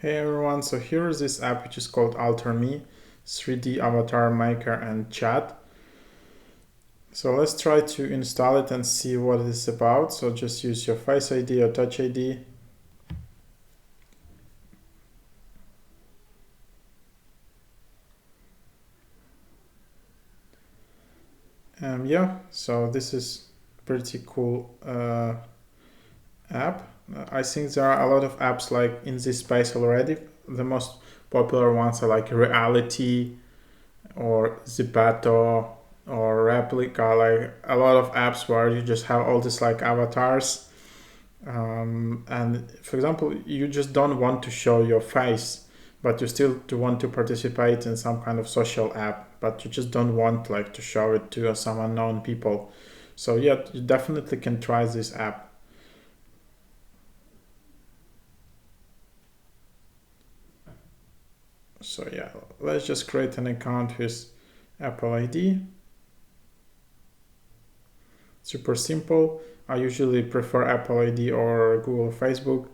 Hey everyone, so here is this app which is called Alterme, 3D avatar maker and chat. So let's try to install it and see what it is about. So just use your Face ID or Touch ID. Yeah, so this is pretty cool app. I think there are a lot of apps like in this space already. The most popular ones are like Reality or Zipato or Replica, like a lot of apps where you just have all these like avatars. And for example, you just don't want to show your face, but you still do want to participate in some kind of social app, but you just don't want like to show it to some unknown people. So yeah, you definitely can try this app. So yeah, let's just create an account with Apple ID. Super simple. I usually prefer Apple ID or Google Facebook.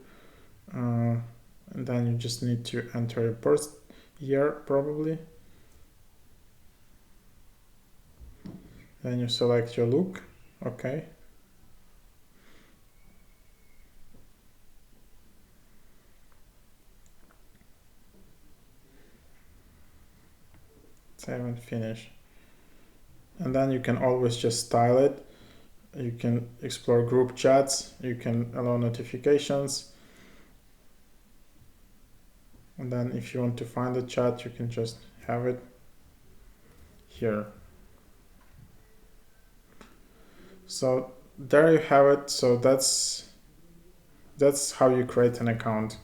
And then you just need to enter your birth year probably. Then you select your look. Okay. Save and finish. And then you can always just style it. You can explore group chats. You can allow notifications. And then if you want to find a chat, you can just have it here. So there you have it. So that's how you create an account.